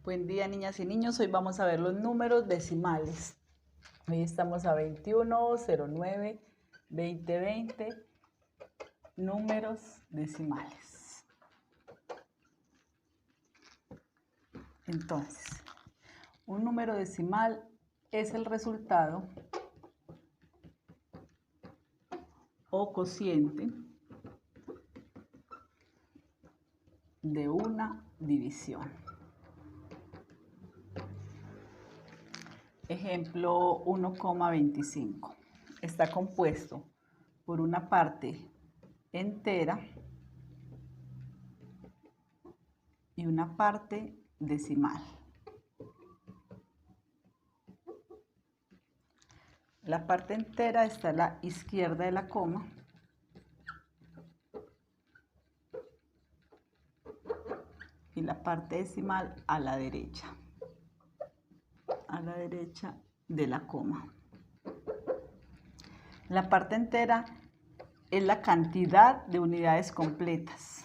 Buen día, niñas y niños. Hoy vamos a ver los números decimales. Hoy estamos a 21, 09, 2020, números decimales. Entonces, un número decimal es el resultado o cociente de una división. Ejemplo 1,25. Está compuesto por una parte entera y una parte decimal. La parte entera está a la izquierda de la coma y la parte decimal a la derecha de la coma. La parte entera es la cantidad de unidades completas.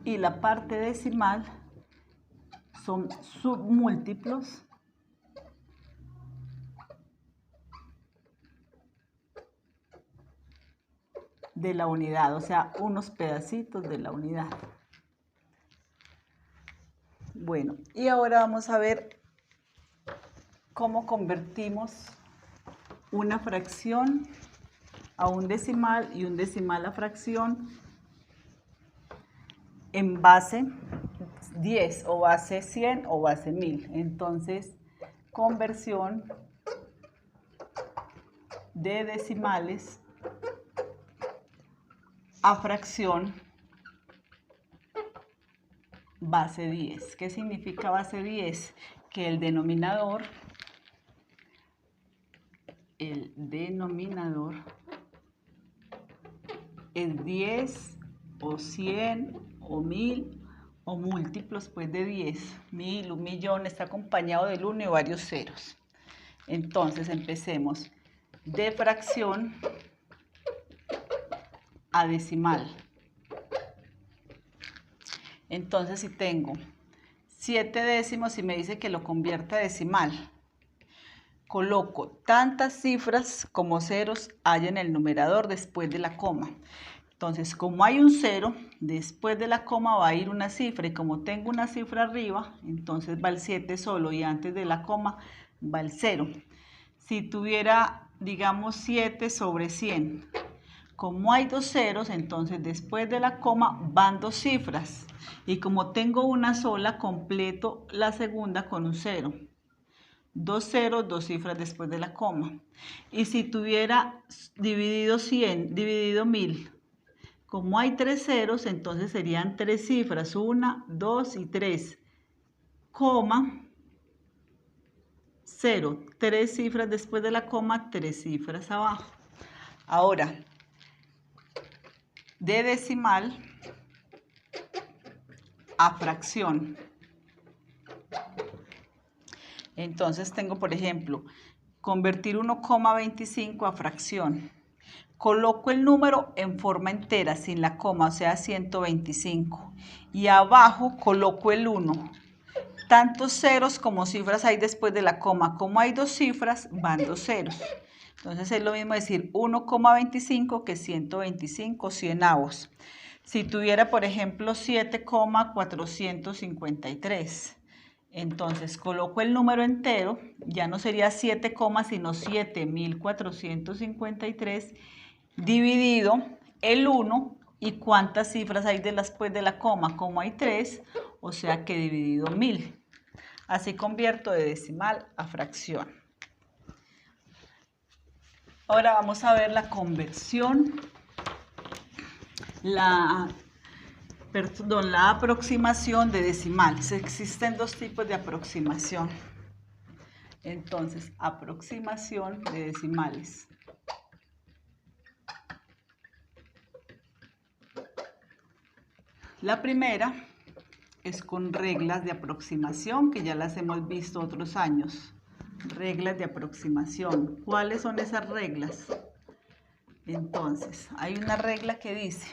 Y la parte decimal son submúltiplos de la unidad, o sea, unos pedacitos de la unidad. Bueno, y ahora vamos a ver cómo convertimos una fracción a un decimal y un decimal a fracción en base 10 o base 100 o base 1000. Entonces, conversión de decimales a fracción base 10. ¿Qué significa base 10? Que el denominador es 10 o 100 o 1000 o múltiplos pues de 10, 1000, 1.000.000, está acompañado del 1 y varios ceros. Entonces empecemos de fracción a decimal. Entonces si tengo 7 décimos y me dice que lo convierta a decimal, coloco tantas cifras como ceros hay en el numerador después de la coma. Entonces, como hay un cero, después de la coma va a ir una cifra, y como tengo una cifra arriba, entonces va el 7 solo, y antes de la coma va el 0. Si tuviera, digamos, 7 sobre 100, como hay dos ceros, entonces después de la coma van dos cifras, y como tengo una sola, completo la segunda con un 0. Dos ceros, dos cifras después de la coma. Y si tuviera dividido 100, dividido 1000, como hay tres ceros, entonces serían tres cifras, 1, 2 y 3, coma, 0, tres cifras después de la coma, tres cifras abajo. Ahora, de decimal a fracción. Entonces tengo, por ejemplo, convertir 1,25 a fracción. Coloco el número en forma entera, sin la coma, o sea, 125. Y abajo coloco el 1. Tantos ceros como cifras hay después de la coma. Como hay dos cifras, van dos ceros. Entonces es lo mismo decir 1,25 que 125 cienavos. Si tuviera, por ejemplo, 7,453. Entonces coloco el número entero, ya no sería 7, sino 7.453, dividido el 1, y cuántas cifras hay después de la coma, como hay 3, o sea que dividido 1000. Así convierto de decimal a fracción. Ahora vamos a ver la conversión, la aproximación de decimales. Existen dos tipos de aproximación. Entonces, aproximación de decimales. La primera es con reglas de aproximación, que ya las hemos visto otros años. Reglas de aproximación. ¿Cuáles son esas reglas? Entonces, hay una regla que dice,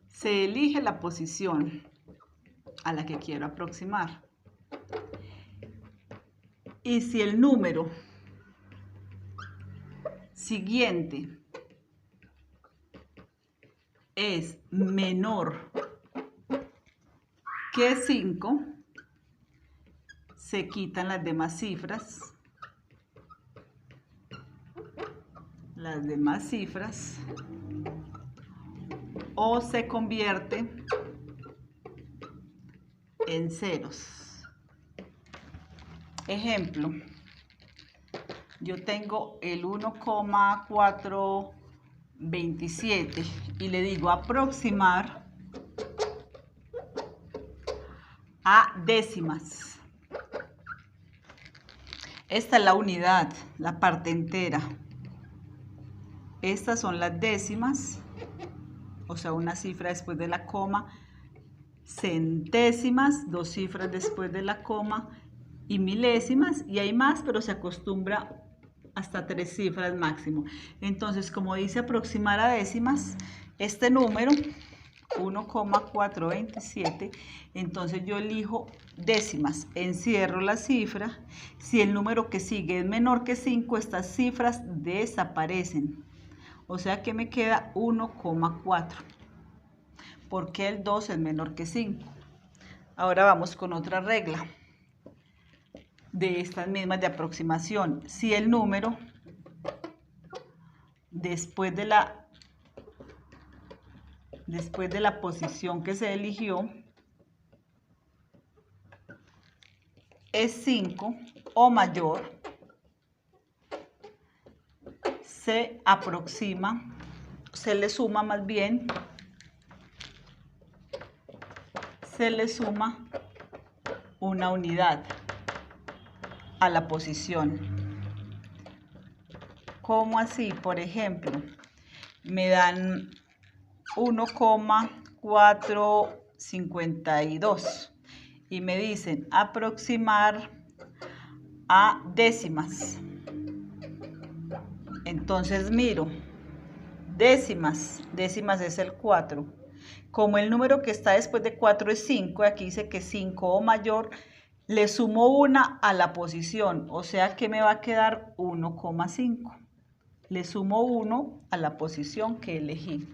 se elige la posición a la que quiero aproximar. Y si el número siguiente es menor que 5, se quitan las demás cifras. O se convierte en ceros. Ejemplo, yo tengo el 1,427 y le digo aproximar a décimas. Esta es la unidad, la parte entera. Estas son las décimas, o sea, una cifra después de la coma, centésimas, 2 cifras después de la coma, y milésimas, y hay más, pero se acostumbra hasta 3 cifras máximo. Entonces, como dice aproximar a décimas, este número, 1,427, entonces yo elijo décimas, encierro la cifra. Si el número que sigue es menor que 5, estas cifras desaparecen. O sea que me queda 1,4, porque el 2 es menor que 5. Ahora vamos con otra regla de estas mismas de aproximación. Si el número después de la posición que se eligió es 5 o mayor, se aproxima, se le suma una unidad a la posición. ¿Cómo así? Por ejemplo, me dan 1,452 y me dicen aproximar a décimas. Entonces miro, décimas es el 4. Como el número que está después de 4 es 5, aquí dice que 5 o mayor, le sumo una a la posición, o sea que me va a quedar 1,5. Le sumo 1 a la posición que elegí.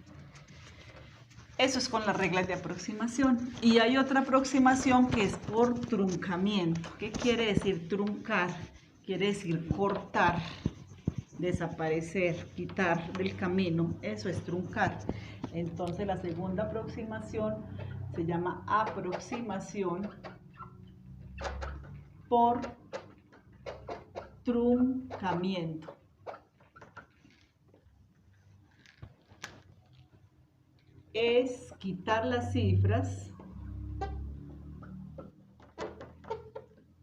Eso es con las reglas de aproximación. Y hay otra aproximación que es por truncamiento. ¿Qué quiere decir truncar? Quiere decir cortar, desaparecer, quitar del camino. Eso es truncar. Entonces la segunda aproximación se llama aproximación por truncamiento. Es quitar las cifras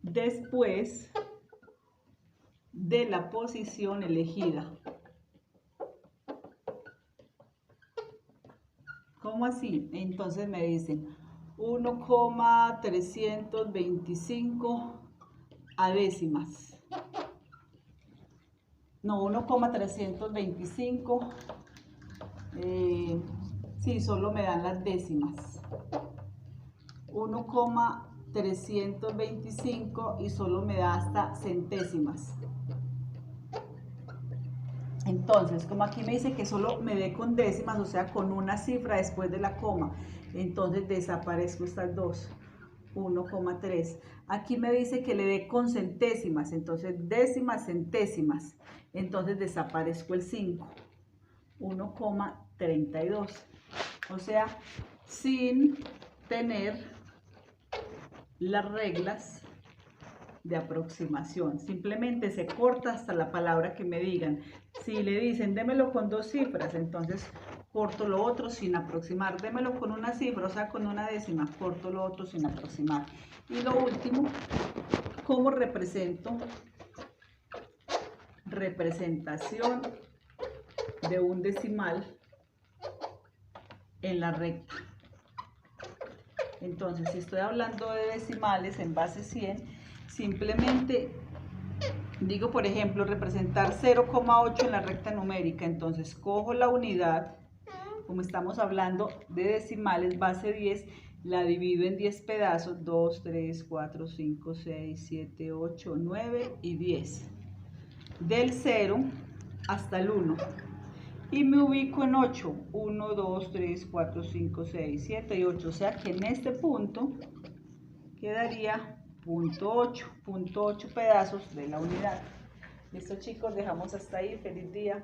después de la posición elegida. ¿Cómo así? Entonces me dicen 1,325 a décimas. No, 1,325. Sí, solo me dan las décimas. 1,325 y solo me da hasta centésimas. Entonces, como aquí me dice que solo me dé con décimas, o sea, con una cifra después de la coma, entonces desaparezco estas dos, 1,3. Aquí me dice que le dé con centésimas, entonces décimas, centésimas, entonces desaparezco el 5, 1,32. O sea, sin tener las reglas de aproximación, simplemente se corta hasta la palabra que me digan. Si le dicen démelo con 2 cifras, entonces corto lo otro sin aproximar. Démelo con una cifra, o sea con una décima, corto lo otro sin aproximar. Y lo último, ¿cómo represento? Representación de un decimal en la recta. Entonces, si estoy hablando de decimales en base 100, simplemente digo, por ejemplo, representar 0,8 en la recta numérica, entonces cojo la unidad, como estamos hablando de decimales, base 10, la divido en 10 pedazos, 2, 3, 4, 5, 6, 7, 8, 9 y 10. Del 0 hasta el 1. Y me ubico en 8. 1, 2, 3, 4, 5, 6, 7 y 8. O sea que en este punto quedaría punto 8 pedazos de la unidad. Listo, chicos, dejamos hasta ahí. Feliz día.